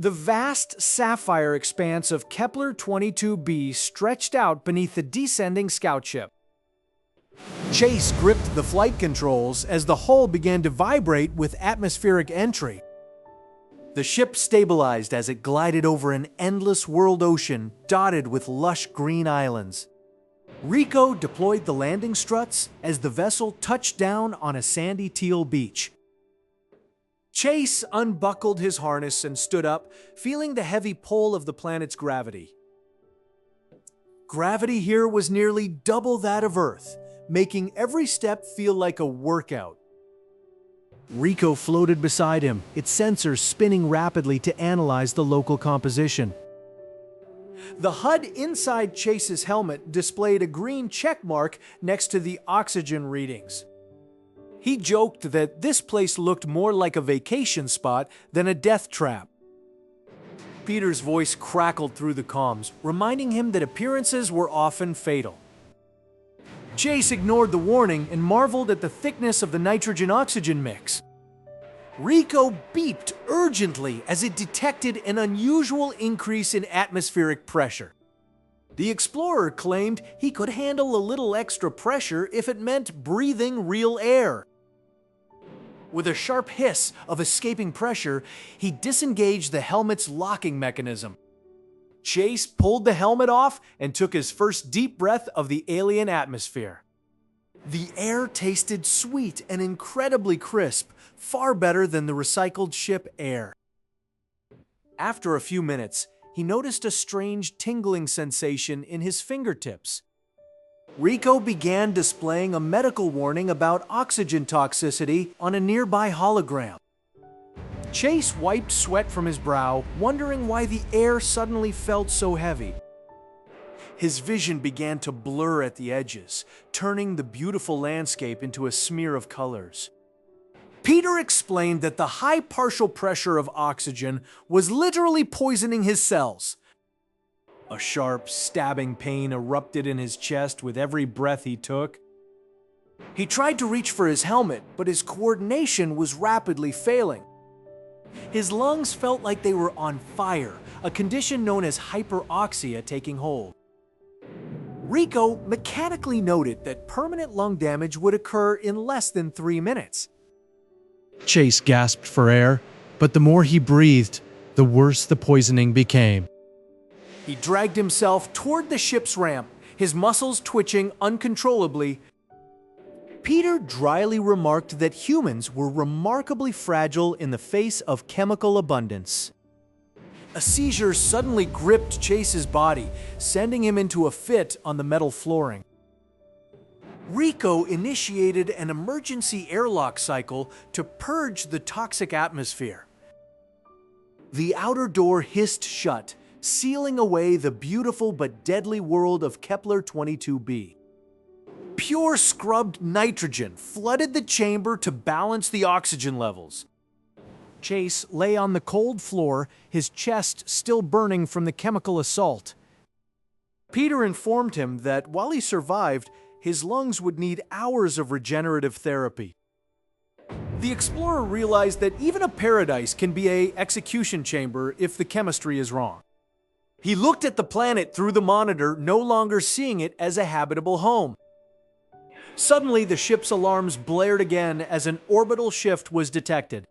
The vast sapphire expanse of Kepler 22b stretched out beneath the descending scout ship. Chase gripped the flight controls as the hull began to vibrate with atmospheric entry. The ship stabilized as it glided over an endless world ocean dotted with lush green islands. Rico deployed the landing struts as the vessel touched down on a sandy teal beach. Chase unbuckled his harness and stood up, feeling the heavy pull of the planet's gravity. Gravity here was nearly double that of Earth, making every step feel like a workout. Rico floated beside him, its sensors spinning rapidly to analyze the local composition. The HUD inside Chase's helmet displayed a green check mark next to the oxygen readings. He joked that this place looked more like a vacation spot than a death trap. Peter's voice crackled through the comms, reminding him that appearances were often fatal. Chase ignored the warning and marveled at the thickness of the nitrogen-oxygen mix. Rico beeped urgently as it detected an unusual increase in atmospheric pressure. The explorer claimed he could handle a little extra pressure if it meant breathing real air. With a sharp hiss of escaping pressure, he disengaged the helmet's locking mechanism. Chase pulled the helmet off and took his first deep breath of the alien atmosphere. The air tasted sweet and incredibly crisp, far better than the recycled ship air. After a few minutes, he noticed a strange tingling sensation in his fingertips. Rico began displaying a medical warning about oxygen toxicity on a nearby hologram. Chase wiped sweat from his brow, wondering why the air suddenly felt so heavy. His vision began to blur at the edges, turning the beautiful landscape into a smear of colors. Peter explained that the high partial pressure of oxygen was literally poisoning his cells. A sharp, stabbing pain erupted in his chest with every breath he took. He tried to reach for his helmet, but his coordination was rapidly failing. His lungs felt like they were on fire, a condition known as hyperoxia taking hold. Rico mechanically noted that permanent lung damage would occur in less than 3 minutes. Chase gasped for air, but the more he breathed, the worse the poisoning became. He dragged himself toward the ship's ramp, his muscles twitching uncontrollably. Peter dryly remarked that humans were remarkably fragile in the face of chemical abundance. A seizure suddenly gripped Chase's body, sending him into a fit on the metal flooring. Rico initiated an emergency airlock cycle to purge the toxic atmosphere. The outer door hissed shut, sealing away the beautiful but deadly world of Kepler 22b. Pure scrubbed nitrogen flooded the chamber to balance the oxygen levels. Chase lay on the cold floor, his chest still burning from the chemical assault. Peter informed him that while he survived, his lungs would need hours of regenerative therapy. The explorer realized that even a paradise can be an execution chamber if the chemistry is wrong. He looked at the planet through the monitor, no longer seeing it as a habitable home. Suddenly, the ship's alarms blared again as an orbital shift was detected.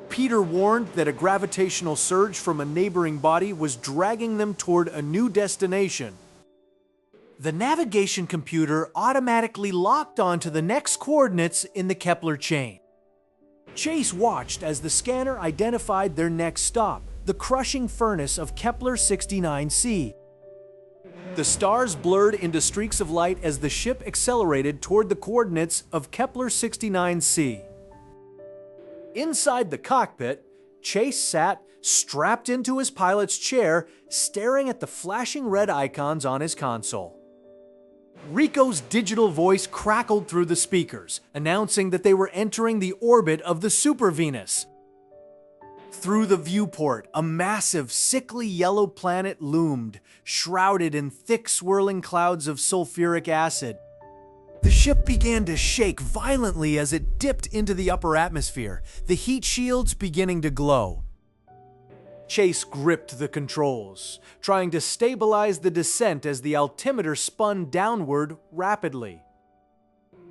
Peter warned that a gravitational surge from a neighboring body was dragging them toward a new destination. The navigation computer automatically locked onto the next coordinates in the Kepler chain. Chase watched as the scanner identified their next stop, the crushing furnace of Kepler 69c. The stars blurred into streaks of light as the ship accelerated toward the coordinates of Kepler 69c. Inside the cockpit, Chase sat, strapped into his pilot's chair, staring at the flashing red icons on his console. Rico's digital voice crackled through the speakers, announcing that they were entering the orbit of the Super Venus. Through the viewport, a massive, sickly yellow planet loomed, shrouded in thick swirling clouds of sulfuric acid. The ship began to shake violently as it dipped into the upper atmosphere, the heat shields beginning to glow. Chase gripped the controls, trying to stabilize the descent as the altimeter spun downward rapidly.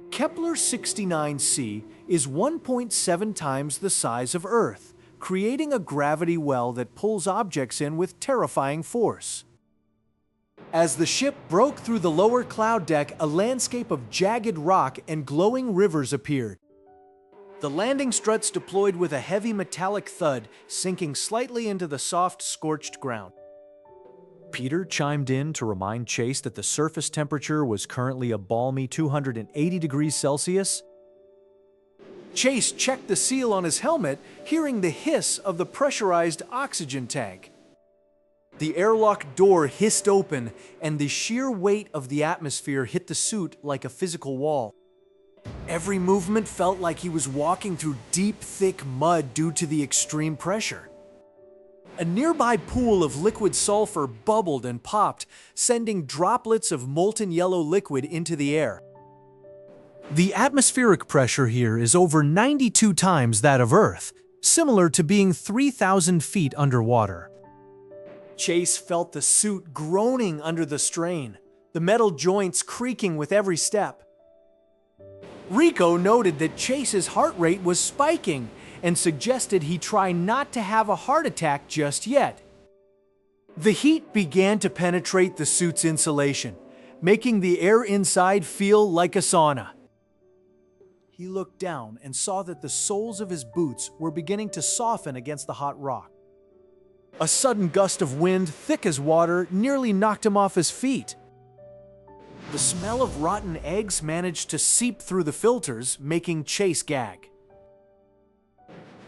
Kepler 69c is 1.7 times the size of Earth, creating a gravity well that pulls objects in with terrifying force. As the ship broke through the lower cloud deck, a landscape of jagged rock and glowing rivers appeared. The landing struts deployed with a heavy metallic thud, sinking slightly into the soft, scorched ground. Peter chimed in to remind Chase that the surface temperature was currently a balmy 280 degrees Celsius. Chase checked the seal on his helmet, hearing the hiss of the pressurized oxygen tank. The airlock door hissed open, and the sheer weight of the atmosphere hit the suit like a physical wall. Every movement felt like he was walking through deep, thick mud due to the extreme pressure. A nearby pool of liquid sulfur bubbled and popped, sending droplets of molten yellow liquid into the air. The atmospheric pressure here is over 92 times that of Earth, similar to being 3,000 feet underwater. Chase felt the suit groaning under the strain, the metal joints creaking with every step. Rico noted that Chase's heart rate was spiking and suggested he try not to have a heart attack just yet. The heat began to penetrate the suit's insulation, making the air inside feel like a sauna. He looked down and saw that the soles of his boots were beginning to soften against the hot rock. A sudden gust of wind, thick as water, nearly knocked him off his feet. The smell of rotten eggs managed to seep through the filters, making Chase gag.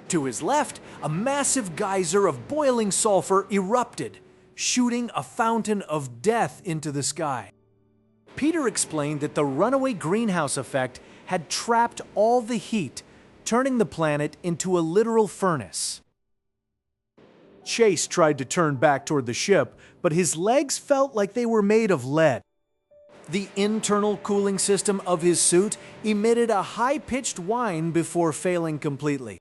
To his left, a massive geyser of boiling sulfur erupted, shooting a fountain of death into the sky. Peter explained that the runaway greenhouse effect had trapped all the heat, turning the planet into a literal furnace. Chase tried to turn back toward the ship, but his legs felt like they were made of lead. The internal cooling system of his suit emitted a high-pitched whine before failing completely.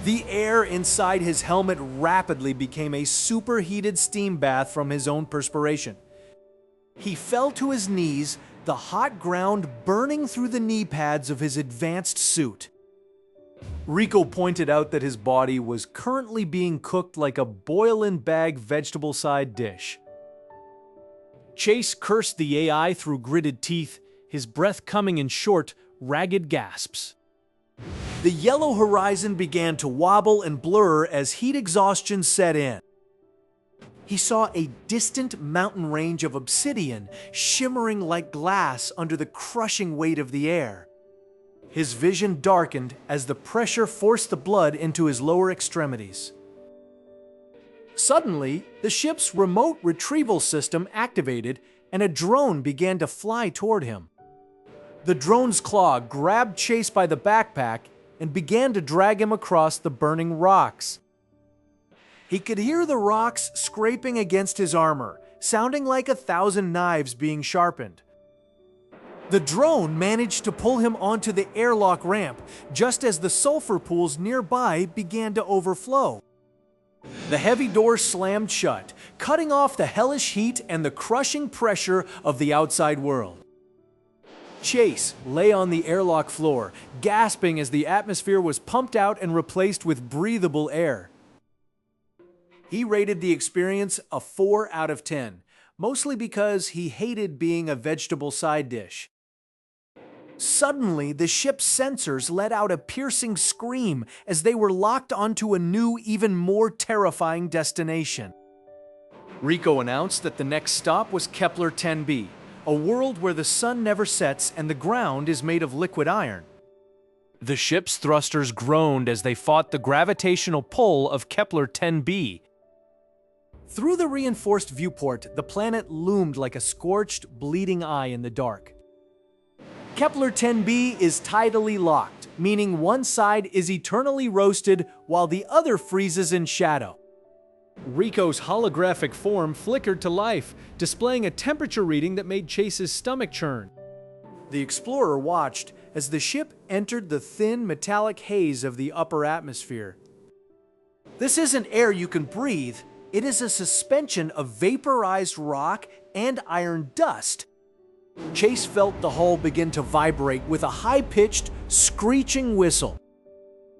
The air inside his helmet rapidly became a superheated steam bath from his own perspiration. He fell to his knees, the hot ground burning through the knee pads of his advanced suit. Rico pointed out that his body was currently being cooked like a boil-in-bag vegetable side dish. Chase cursed the AI through gritted teeth, his breath coming in short, ragged gasps. The yellow horizon began to wobble and blur as heat exhaustion set in. He saw a distant mountain range of obsidian shimmering like glass under the crushing weight of the air. His vision darkened as the pressure forced the blood into his lower extremities. Suddenly, the ship's remote retrieval system activated and a drone began to fly toward him. The drone's claw grabbed Chase by the backpack and began to drag him across the burning rocks. He could hear the rocks scraping against his armor, sounding like 1,000 knives being sharpened. The drone managed to pull him onto the airlock ramp just as the sulfur pools nearby began to overflow. The heavy door slammed shut, cutting off the hellish heat and the crushing pressure of the outside world. Chase lay on the airlock floor, gasping as the atmosphere was pumped out and replaced with breathable air. He rated the experience a 4 out of 10, mostly because he hated being a vegetable side dish. Suddenly, the ship's sensors let out a piercing scream as they were locked onto a new, even more terrifying destination. Rico announced that the next stop was Kepler 10b, a world where the sun never sets and the ground is made of liquid iron. The ship's thrusters groaned as they fought the gravitational pull of Kepler 10b. Through the reinforced viewport, the planet loomed like a scorched, bleeding eye in the dark. Kepler 10b is tidally locked, meaning one side is eternally roasted while the other freezes in shadow. Rico's holographic form flickered to life, displaying a temperature reading that made Chase's stomach churn. The explorer watched as the ship entered the thin, metallic haze of the upper atmosphere. This isn't air you can breathe. It is a suspension of vaporized rock and iron dust. Chase felt the hull begin to vibrate with a high-pitched, screeching whistle.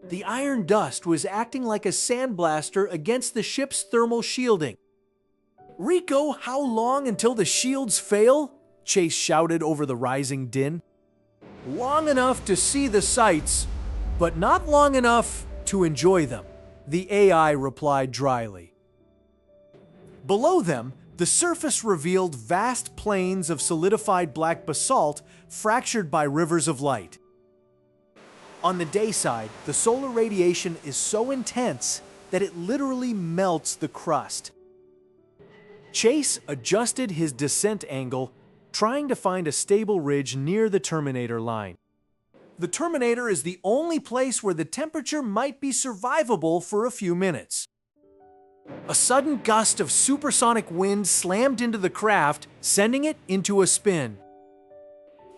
The iron dust was acting like a sandblaster against the ship's thermal shielding. "Rico, how long until the shields fail?" Chase shouted over the rising din. "Long enough to see the sights, but not long enough to enjoy them," the AI replied dryly. Below them, the surface revealed vast plains of solidified black basalt fractured by rivers of light. On the day side, the solar radiation is so intense that it literally melts the crust. Chase adjusted his descent angle, trying to find a stable ridge near the terminator line. The terminator is the only place where the temperature might be survivable for a few minutes. A sudden gust of supersonic wind slammed into the craft, sending it into a spin.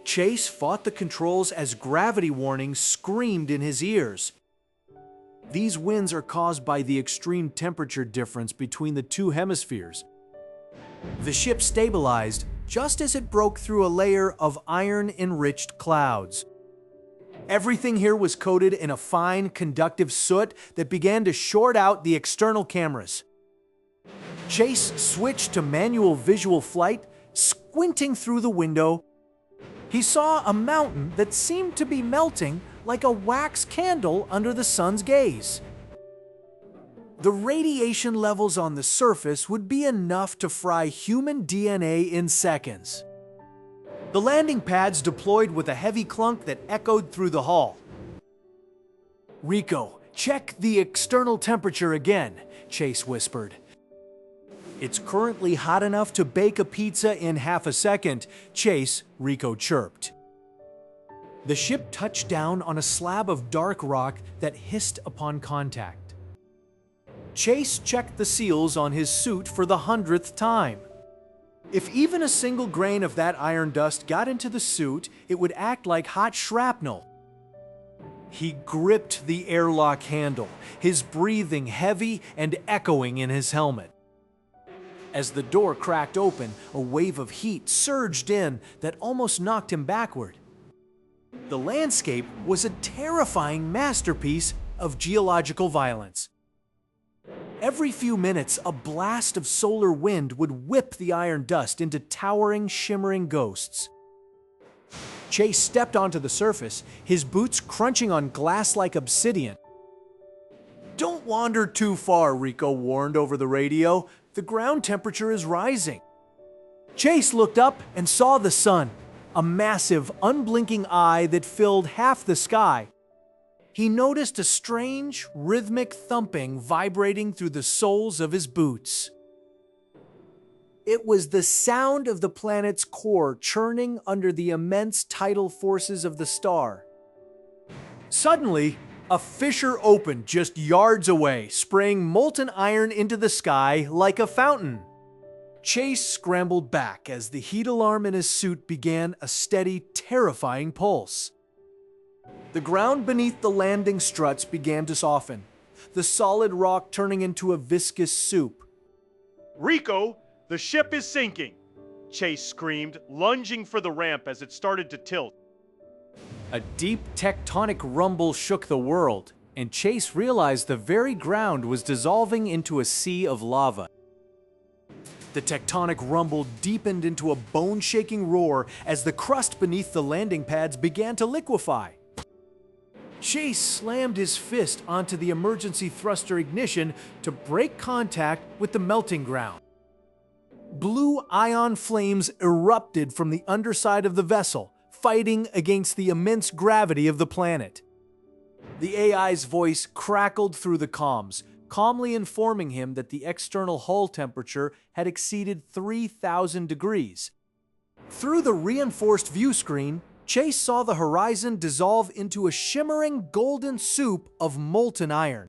Chase fought the controls as gravity warnings screamed in his ears. These winds are caused by the extreme temperature difference between the two hemispheres. The ship stabilized just as it broke through a layer of iron-enriched clouds. Everything here was coated in a fine, conductive soot that began to short out the external cameras. Chase switched to manual visual flight, squinting through the window. He saw a mountain that seemed to be melting like a wax candle under the sun's gaze. The radiation levels on the surface would be enough to fry human DNA in seconds. The landing pads deployed with a heavy clunk that echoed through the hull. "Rico, check the external temperature again," Chase whispered. "It's currently hot enough to bake a pizza in half a second, Chase," Rico chirped. The ship touched down on a slab of dark rock that hissed upon contact. Chase checked the seals on his suit for the 100th time. If even a single grain of that iron dust got into the suit, it would act like hot shrapnel. He gripped the airlock handle, his breathing heavy and echoing in his helmet. As the door cracked open, a wave of heat surged in that almost knocked him backward. The landscape was a terrifying masterpiece of geological violence. Every few minutes, a blast of solar wind would whip the iron dust into towering, shimmering ghosts. Chase stepped onto the surface, his boots crunching on glass-like obsidian. "Don't wander too far," Rico warned over the radio. "The ground temperature is rising." Chase looked up and saw the sun, a massive, unblinking eye that filled half the sky. He noticed a strange, rhythmic thumping vibrating through the soles of his boots. It was the sound of the planet's core churning under the immense tidal forces of the star. Suddenly, a fissure opened just yards away, spraying molten iron into the sky like a fountain. Chase scrambled back as the heat alarm in his suit began a steady, terrifying pulse. The ground beneath the landing struts began to soften, the solid rock turning into a viscous soup. "Rico, the ship is sinking!" Chase screamed, lunging for the ramp as it started to tilt. A deep tectonic rumble shook the world, and Chase realized the very ground was dissolving into a sea of lava. The tectonic rumble deepened into a bone-shaking roar as the crust beneath the landing pads began to liquefy. Chase slammed his fist onto the emergency thruster ignition to break contact with the melting ground. Blue ion flames erupted from the underside of the vessel, fighting against the immense gravity of the planet. The AI's voice crackled through the comms, calmly informing him that the external hull temperature had exceeded 3,000 degrees. Through the reinforced view screen, Chase saw the horizon dissolve into a shimmering golden soup of molten iron.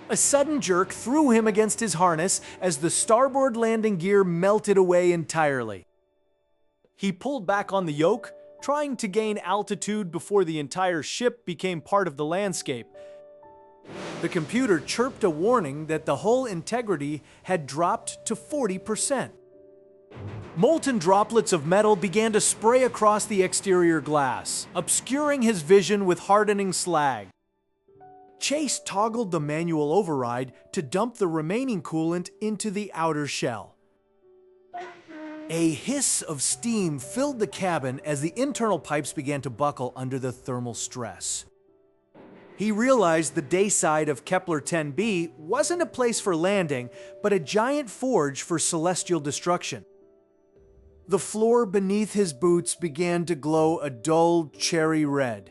A sudden jerk threw him against his harness as the starboard landing gear melted away entirely. He pulled back on the yoke, trying to gain altitude before the entire ship became part of the landscape. The computer chirped a warning that the hull integrity had dropped to 40%. Molten droplets of metal began to spray across the exterior glass, obscuring his vision with hardening slag. Chase toggled the manual override to dump the remaining coolant into the outer shell. A hiss of steam filled the cabin as the internal pipes began to buckle under the thermal stress. He realized the day side of Kepler 10b wasn't a place for landing, but a giant forge for celestial destruction. The floor beneath his boots began to glow a dull cherry red.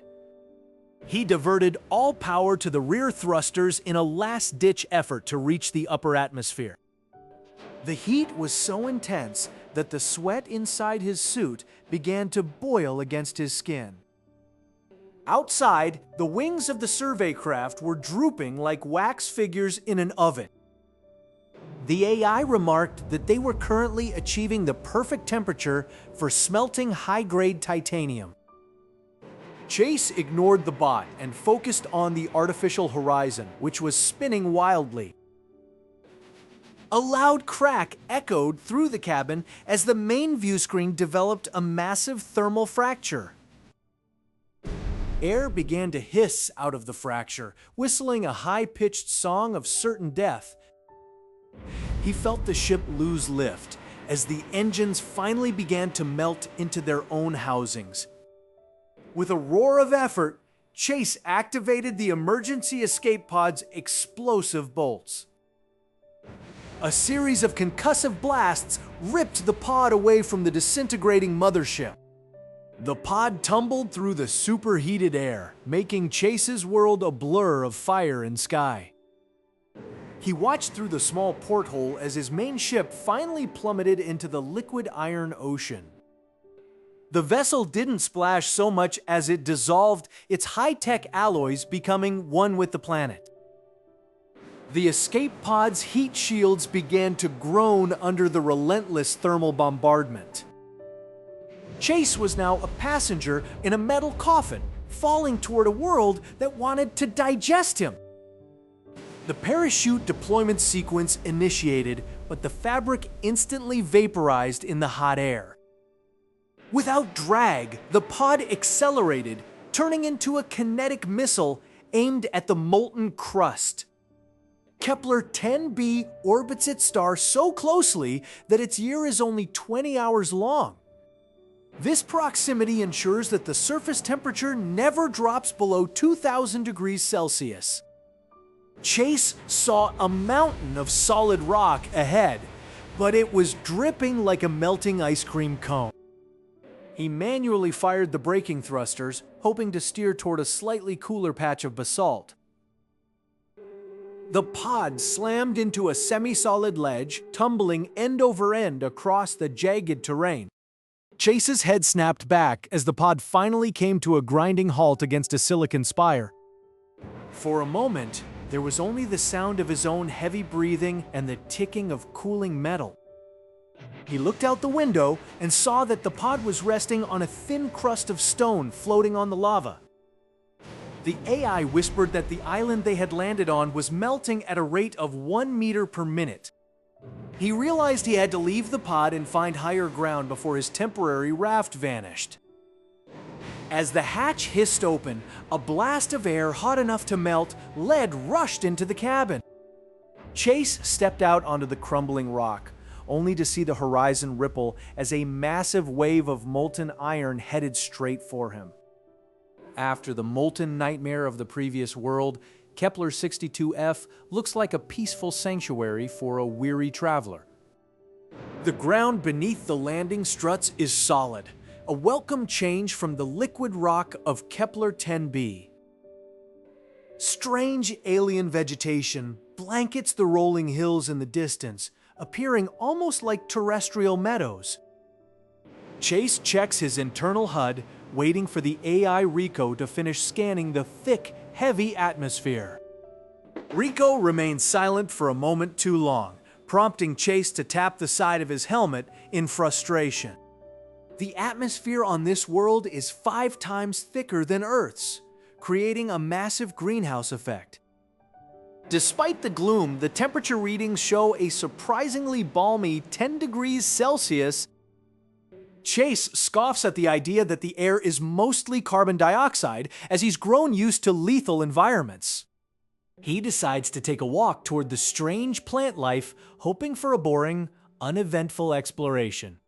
He diverted all power to the rear thrusters in a last-ditch effort to reach the upper atmosphere. The heat was so intense that the sweat inside his suit began to boil against his skin. Outside, the wings of the survey craft were drooping like wax figures in an oven. The AI remarked that they were currently achieving the perfect temperature for smelting high-grade titanium. Chase ignored the bot and focused on the artificial horizon, which was spinning wildly. A loud crack echoed through the cabin as the main view screen developed a massive thermal fracture. Air began to hiss out of the fracture, whistling a high-pitched song of certain death. He felt the ship lose lift as the engines finally began to melt into their own housings. With a roar of effort, Chase activated the emergency escape pod's explosive bolts. A series of concussive blasts ripped the pod away from the disintegrating mothership. The pod tumbled through the superheated air, making Chase's world a blur of fire and sky. He watched through the small porthole as his main ship finally plummeted into the liquid iron ocean. The vessel didn't splash so much as it dissolved its high-tech alloys, becoming one with the planet. The escape pod's heat shields began to groan under the relentless thermal bombardment. Chase was now a passenger in a metal coffin, falling toward a world that wanted to digest him. The parachute deployment sequence initiated, but the fabric instantly vaporized in the hot air. Without drag, the pod accelerated, turning into a kinetic missile aimed at the molten crust. Kepler 10b orbits its star so closely that its year is only 20 hours long. This proximity ensures that the surface temperature never drops below 2,000 degrees Celsius. Chase saw a mountain of solid rock ahead, but it was dripping like a melting ice cream cone. He manually fired the braking thrusters, hoping to steer toward a slightly cooler patch of basalt. The pod slammed into a semi-solid ledge, tumbling end over end across the jagged terrain. Chase's head snapped back as the pod finally came to a grinding halt against a silicon spire. For a moment, there was only the sound of his own heavy breathing and the ticking of cooling metal. He looked out the window and saw that the pod was resting on a thin crust of stone floating on the lava. The AI whispered that the island they had landed on was melting at a rate of 1 meter per minute. He realized he had to leave the pod and find higher ground before his temporary raft vanished. As the hatch hissed open, a blast of air hot enough to melt lead rushed into the cabin. Chase stepped out onto the crumbling rock, only to see the horizon ripple as a massive wave of molten iron headed straight for him. After the molten nightmare of the previous world, Kepler 62f looks like a peaceful sanctuary for a weary traveler. The ground beneath the landing struts is solid, a welcome change from the liquid rock of Kepler 10b. Strange alien vegetation blankets the rolling hills in the distance, appearing almost like terrestrial meadows. Chase checks his internal HUD, waiting for the AI Rico to finish scanning the thick, heavy atmosphere. Rico remained silent for a moment too long, prompting Chase to tap the side of his helmet in frustration. The atmosphere on this world is 5 times thicker than Earth's, creating a massive greenhouse effect. Despite the gloom, the temperature readings show a surprisingly balmy 10 degrees Celsius. Chase scoffs at the idea that the air is mostly carbon dioxide, as he's grown used to lethal environments. He decides to take a walk toward the strange plant life, hoping for a boring, uneventful exploration.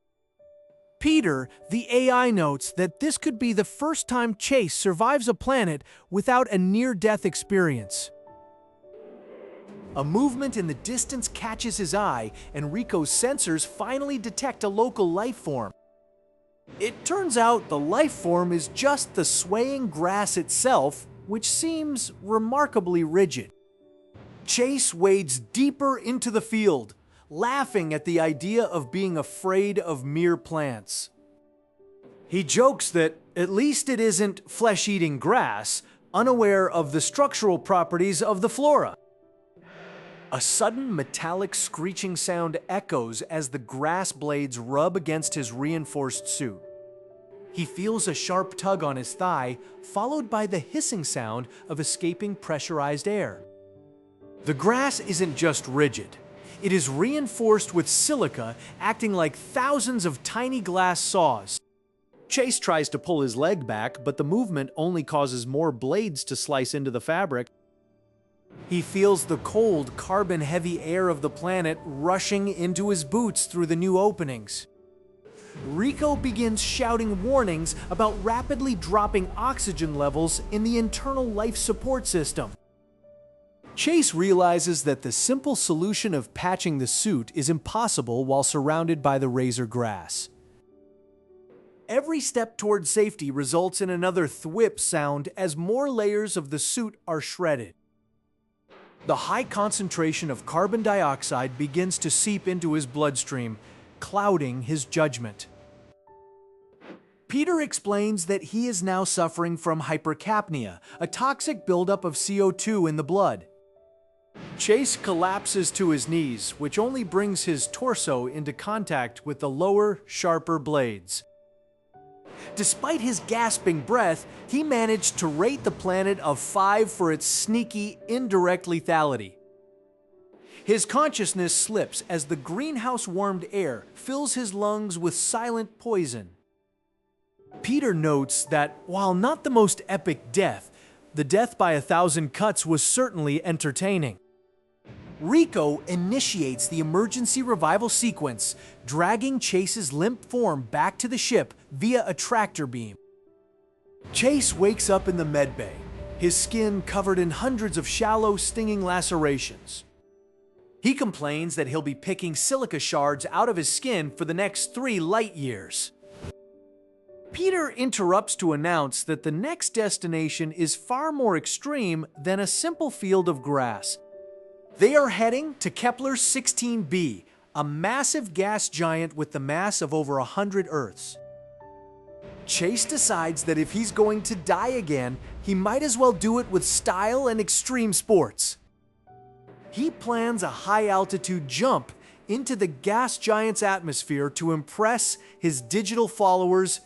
Peter, the AI, notes that this could be the first time Chase survives a planet without a near-death experience. A movement in the distance catches his eye, and Rico's sensors finally detect a local life form. It turns out the life form is just the swaying grass itself, which seems remarkably rigid. Chase wades deeper into the field, laughing at the idea of being afraid of mere plants. He jokes that at least it isn't flesh-eating grass, unaware of the structural properties of the flora. A sudden metallic screeching sound echoes as the grass blades rub against his reinforced suit. He feels a sharp tug on his thigh, followed by the hissing sound of escaping pressurized air. The grass isn't just rigid. It is reinforced with silica, acting like thousands of tiny glass saws. Chase tries to pull his leg back, but the movement only causes more blades to slice into the fabric. He feels the cold, carbon-heavy air of the planet rushing into his boots through the new openings. Rico begins shouting warnings about rapidly dropping oxygen levels in the internal life support system. Chase realizes that the simple solution of patching the suit is impossible while surrounded by the razor grass. Every step toward safety results in another thwip sound as more layers of the suit are shredded. The high concentration of carbon dioxide begins to seep into his bloodstream, clouding his judgment. Peter explains that he is now suffering from hypercapnia, a toxic buildup of CO2 in the blood. Chase collapses to his knees, which only brings his torso into contact with the lower, sharper blades. Despite his gasping breath, he managed to rate the planet a 5 for its sneaky, indirect lethality. His consciousness slips as the greenhouse-warmed air fills his lungs with silent poison. Peter notes that, while not the most epic death, the death by 1,000 cuts was certainly entertaining. Rico initiates the emergency revival sequence, dragging Chase's limp form back to the ship via a tractor beam. Chase wakes up in the medbay, his skin covered in hundreds of shallow, stinging lacerations. He complains that he'll be picking silica shards out of his skin for the next 3 light years. Peter interrupts to announce that the next destination is far more extreme than a simple field of grass. They are heading to Kepler 16b, a massive gas giant with the mass of over 100 Earths. Chase decides that if he's going to die again, he might as well do it with style and extreme sports. He plans a high-altitude jump into the gas giant's atmosphere to impress his digital followers.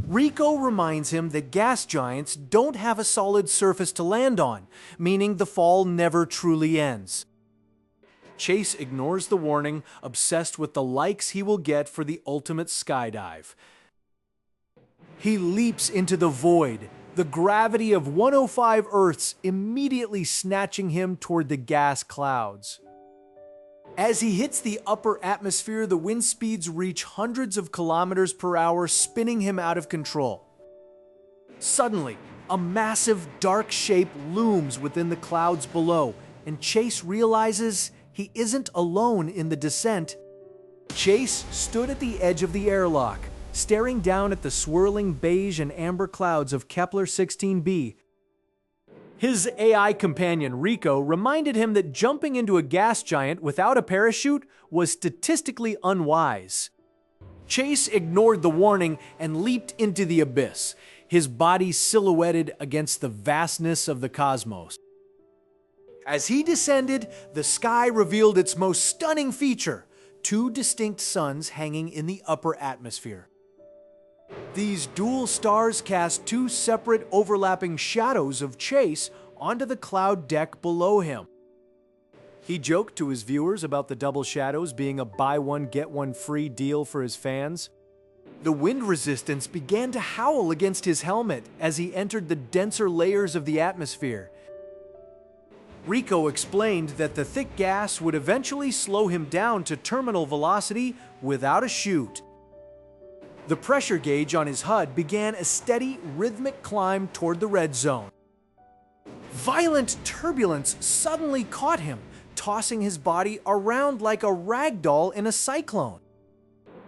Rico reminds him that gas giants don't have a solid surface to land on, meaning the fall never truly ends. Chase ignores the warning, obsessed with the likes he will get for the ultimate skydive. He leaps into the void, the gravity of 105 Earths immediately snatching him toward the gas clouds. As he hits the upper atmosphere, the wind speeds reach hundreds of kilometers per hour, spinning him out of control. Suddenly, a massive dark shape looms within the clouds below, and Chase realizes he isn't alone in the descent. Chase stood at the edge of the airlock, staring down at the swirling beige and amber clouds of Kepler 16b. His AI companion Rico reminded him that jumping into a gas giant without a parachute was statistically unwise. Chase ignored the warning and leaped into the abyss, his body silhouetted against the vastness of the cosmos. As he descended, the sky revealed its most stunning feature: 2 distinct suns hanging in the upper atmosphere. These dual stars cast 2 separate overlapping shadows of Chase onto the cloud deck below him. He joked to his viewers about the double shadows being a buy one get one free deal for his fans. The wind resistance began to howl against his helmet as he entered the denser layers of the atmosphere. Rico explained that the thick gas would eventually slow him down to terminal velocity without a chute. The pressure gauge on his HUD began a steady, rhythmic climb toward the red zone. Violent turbulence suddenly caught him, tossing his body around like a rag doll in a cyclone.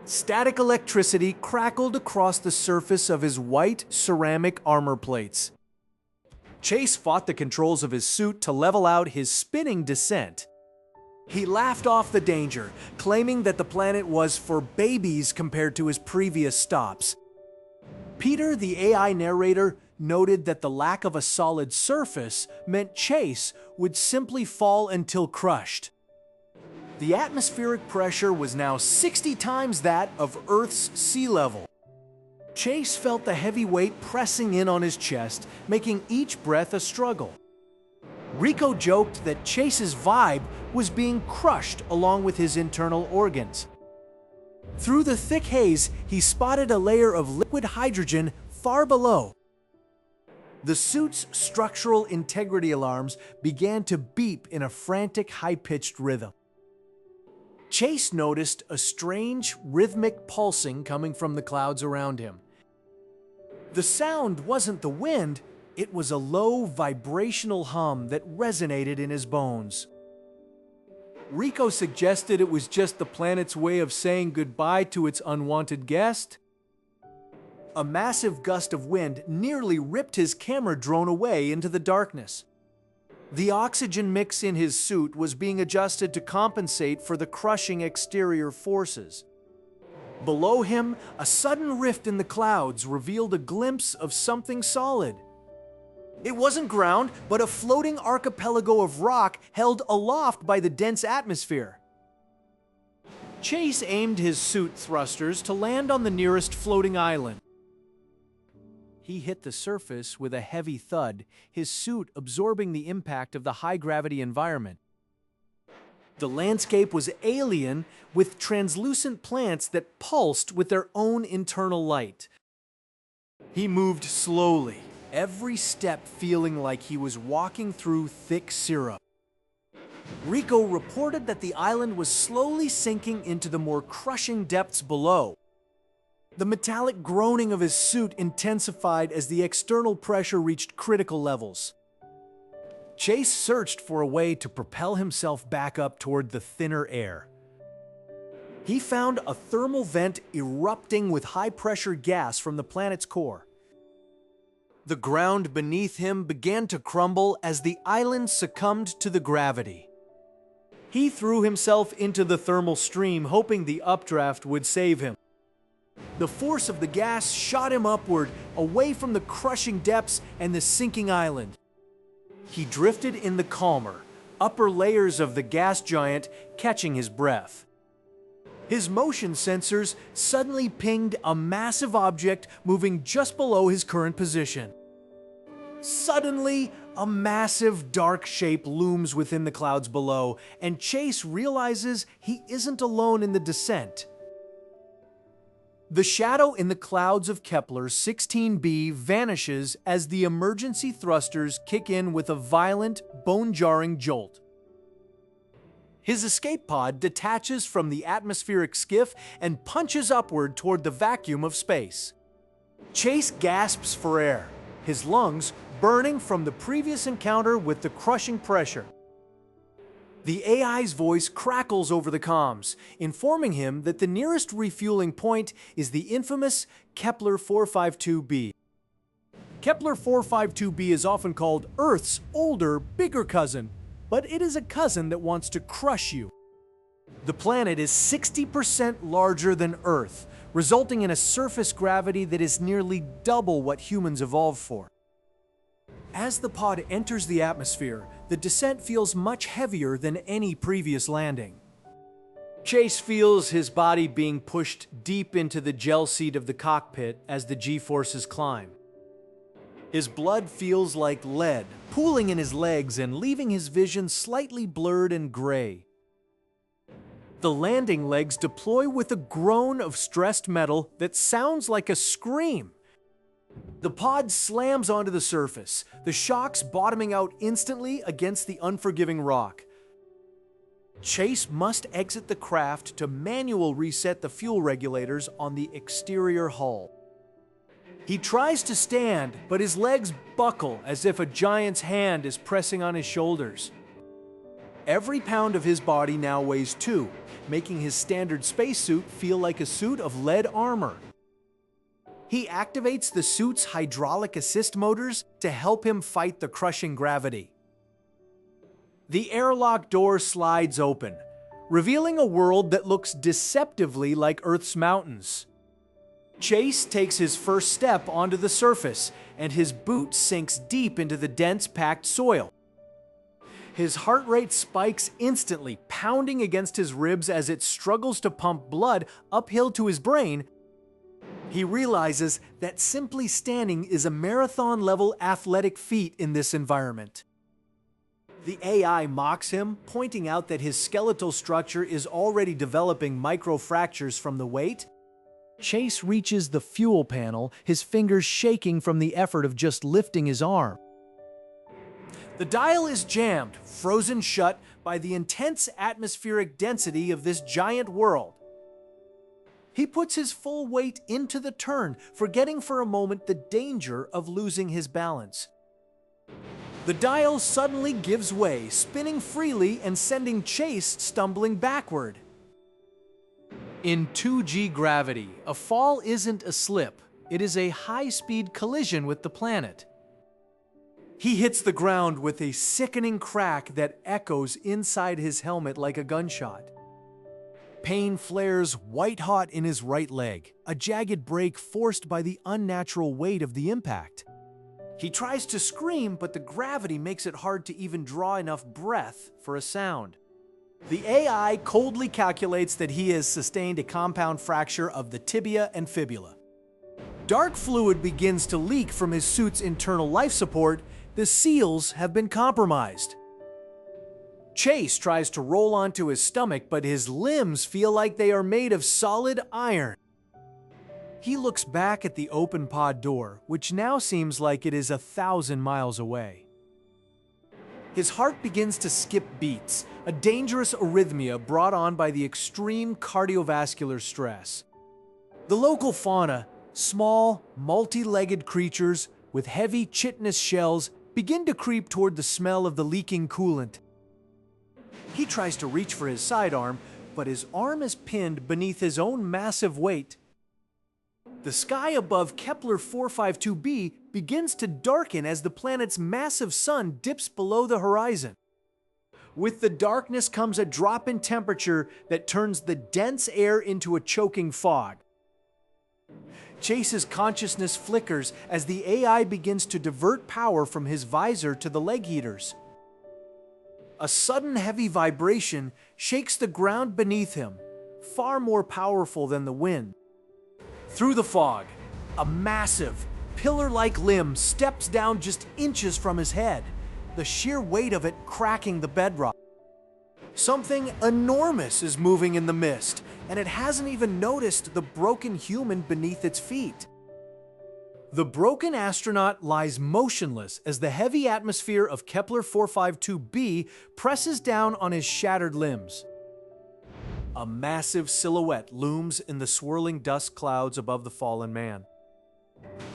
Static electricity crackled across the surface of his white ceramic armor plates. Chase fought the controls of his suit to level out his spinning descent. He laughed off the danger, claiming that the planet was for babies compared to his previous stops. Peter, the AI narrator, noted that the lack of a solid surface meant Chase would simply fall until crushed. The atmospheric pressure was now 60 times that of Earth's sea level. Chase felt the heavy weight pressing in on his chest, making each breath a struggle. Rico joked that Chase's vibe was being crushed along with his internal organs. Through the thick haze, he spotted a layer of liquid hydrogen far below. The suit's structural integrity alarms began to beep in a frantic, high-pitched rhythm. Chase noticed a strange, rhythmic pulsing coming from the clouds around him. The sound wasn't the wind, it was a low, vibrational hum that resonated in his bones. Rico suggested it was just the planet's way of saying goodbye to its unwanted guest. A massive gust of wind nearly ripped his camera drone away into the darkness. The oxygen mix in his suit was being adjusted to compensate for the crushing exterior forces. Below him, a sudden rift in the clouds revealed a glimpse of something solid. It wasn't ground, but a floating archipelago of rock held aloft by the dense atmosphere. Chase aimed his suit thrusters to land on the nearest floating island. He hit the surface with a heavy thud, his suit absorbing the impact of the high-gravity environment. The landscape was alien, with translucent plants that pulsed with their own internal light. He moved slowly, every step feeling like he was walking through thick syrup. Rico reported that the island was slowly sinking into the more crushing depths below. The metallic groaning of his suit intensified as the external pressure reached critical levels. Chase searched for a way to propel himself back up toward the thinner air. He found a thermal vent erupting with high-pressure gas from the planet's core. The ground beneath him began to crumble as the island succumbed to the gravity. He threw himself into the thermal stream, hoping the updraft would save him. The force of the gas shot him upward, away from the crushing depths and the sinking island. He drifted in the calmer, upper layers of the gas giant, catching his breath. His motion sensors suddenly pinged a massive object moving just below his current position. Suddenly, a massive dark shape looms within the clouds below, and Chase realizes he isn't alone in the descent. The shadow in the clouds of Kepler 16b vanishes as the emergency thrusters kick in with a violent, bone-jarring jolt. His escape pod detaches from the atmospheric skiff and punches upward toward the vacuum of space. Chase gasps for air, his lungs burning from the previous encounter with the crushing pressure. The AI's voice crackles over the comms, informing him that the nearest refueling point is the infamous Kepler 452b. Kepler 452b is often called Earth's older, bigger cousin, but it is a cousin that wants to crush you. The planet is 60% larger than Earth, resulting in a surface gravity that is nearly double what humans evolved for. As the pod enters the atmosphere, the descent feels much heavier than any previous landing. Chase feels his body being pushed deep into the gel seat of the cockpit as the G-forces climb. His blood feels like lead, pooling in his legs and leaving his vision slightly blurred and gray. The landing legs deploy with a groan of stressed metal that sounds like a scream. The pod slams onto the surface, the shocks bottoming out instantly against the unforgiving rock. Chase must exit the craft to manually reset the fuel regulators on the exterior hull. He tries to stand, but his legs buckle as if a giant's hand is pressing on his shoulders. Every pound of his body now weighs 2, making his standard spacesuit feel like a suit of lead armor. He activates the suit's hydraulic assist motors to help him fight the crushing gravity. The airlock door slides open, revealing a world that looks deceptively like Earth's mountains. Chase takes his first step onto the surface, and his boot sinks deep into the dense, packed soil. His heart rate spikes instantly, pounding against his ribs as it struggles to pump blood uphill to his brain. He realizes that simply standing is a marathon-level athletic feat in this environment. The AI mocks him, pointing out that his skeletal structure is already developing microfractures from the weight. Chase reaches the fuel panel, his fingers shaking from the effort of just lifting his arm. The dial is jammed, frozen shut by the intense atmospheric density of this giant world. He puts his full weight into the turn, forgetting for a moment the danger of losing his balance. The dial suddenly gives way, spinning freely and sending Chase stumbling backward. In 2G gravity, a fall isn't a slip, it is a high-speed collision with the planet. He hits the ground with a sickening crack that echoes inside his helmet like a gunshot. Pain flares white-hot in his right leg, a jagged break forced by the unnatural weight of the impact. He tries to scream, but the gravity makes it hard to even draw enough breath for a sound. The AI coldly calculates that he has sustained a compound fracture of the tibia and fibula. Dark fluid begins to leak from his suit's internal life support. The seals have been compromised. Chase tries to roll onto his stomach, but his limbs feel like they are made of solid iron. He looks back at the open pod door, which now seems like it is 1,000 miles away. His heart begins to skip beats, a dangerous arrhythmia brought on by the extreme cardiovascular stress. The local fauna, small, multi-legged creatures with heavy chitinous shells, begin to creep toward the smell of the leaking coolant. He tries to reach for his sidearm, but his arm is pinned beneath his own massive weight. The sky above Kepler 452b begins to darken as the planet's massive sun dips below the horizon. With the darkness comes a drop in temperature that turns the dense air into a choking fog. Chase's consciousness flickers as the AI begins to divert power from his visor to the leg heaters. A sudden heavy vibration shakes the ground beneath him, far more powerful than the wind. Through the fog, a massive, pillar-like limb steps down just inches from his head, the sheer weight of it cracking the bedrock. Something enormous is moving in the mist, and it hasn't even noticed the broken human beneath its feet. The broken astronaut lies motionless as the heavy atmosphere of Kepler 452b presses down on his shattered limbs. A massive silhouette looms in the swirling dust clouds above the fallen man.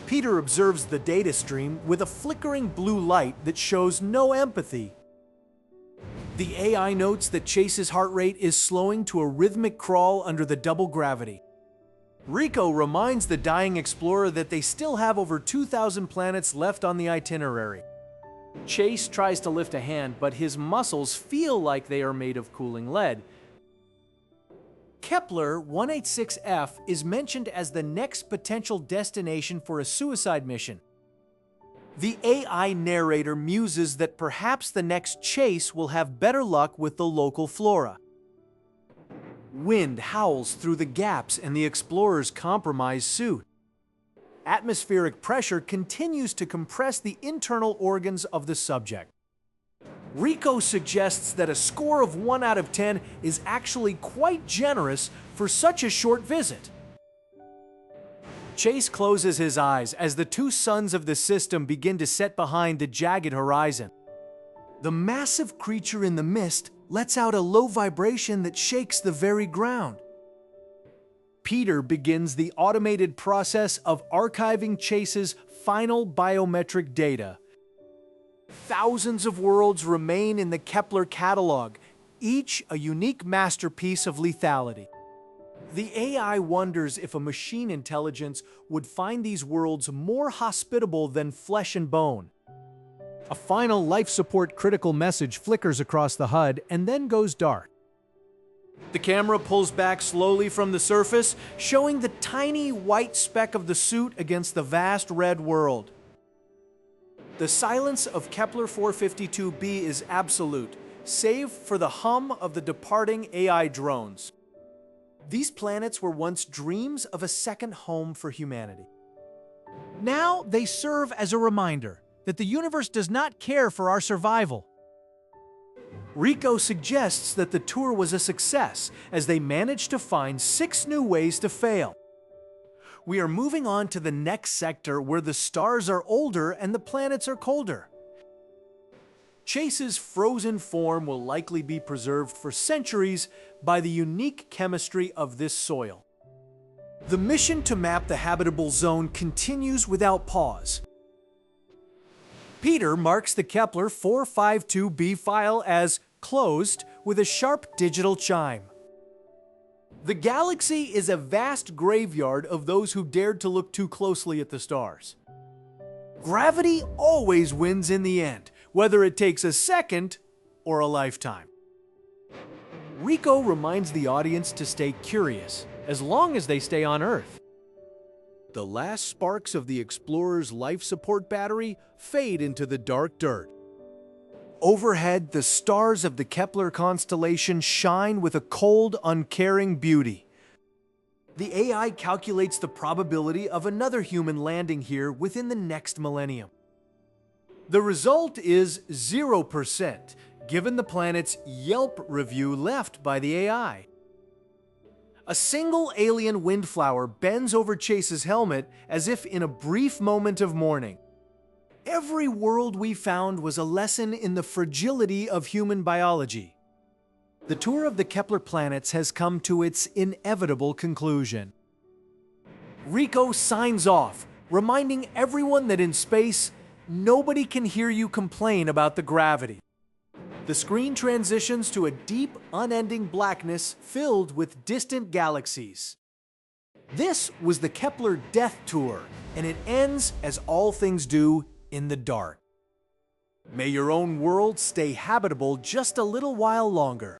Peter observes the data stream with a flickering blue light that shows no empathy. The AI notes that Chase's heart rate is slowing to a rhythmic crawl under the double gravity. Rico reminds the dying explorer that they still have over 2,000 planets left on the itinerary. Chase tries to lift a hand, but his muscles feel like they are made of cooling lead. Kepler 186f is mentioned as the next potential destination for a suicide mission. The AI narrator muses that perhaps the next chase will have better luck with the local flora. Wind howls through the gaps in the explorer's compromised suit. Atmospheric pressure continues to compress the internal organs of the subject. Rico suggests that a score of 1 out of 10 is actually quite generous for such a short visit. Chase closes his eyes as the two suns of the system begin to set behind the jagged horizon. The massive creature in the mist lets out a low vibration that shakes the very ground. Peter begins the automated process of archiving Chase's final biometric data. Thousands of worlds remain in the Kepler catalog, each a unique masterpiece of lethality. The AI wonders if a machine intelligence would find these worlds more hospitable than flesh and bone. A final life support critical message flickers across the HUD and then goes dark. The camera pulls back slowly from the surface, showing the tiny white speck of the suit against the vast red world. The silence of Kepler 452b is absolute, save for the hum of the departing AI drones. These planets were once dreams of a second home for humanity. Now they serve as a reminder that the universe does not care for our survival. Rico suggests that the tour was a success as they managed to find 6 new ways to fail. We are moving on to the next sector where the stars are older and the planets are colder. Chase's frozen form will likely be preserved for centuries by the unique chemistry of this soil. The mission to map the habitable zone continues without pause. Peter marks the Kepler 452b file as closed with a sharp digital chime. The galaxy is a vast graveyard of those who dared to look too closely at the stars. Gravity always wins in the end, whether it takes a second or a lifetime. Rico reminds the audience to stay curious, as long as they stay on Earth. The last sparks of the explorer's life support battery fade into the dark dirt. Overhead, the stars of the Kepler constellation shine with a cold, uncaring beauty. The AI calculates the probability of another human landing here within the next millennium. The result is 0%, given the planet's Yelp review left by the AI. A single alien windflower bends over Chase's helmet as if in a brief moment of mourning. Every world we found was a lesson in the fragility of human biology. The tour of the Kepler planets has come to its inevitable conclusion. Rico signs off, reminding everyone that in space, nobody can hear you complain about the gravity. The screen transitions to a deep, unending blackness filled with distant galaxies. This was the Kepler Death Tour, and it ends as all things do, in the dark. May your own world stay habitable just a little while longer.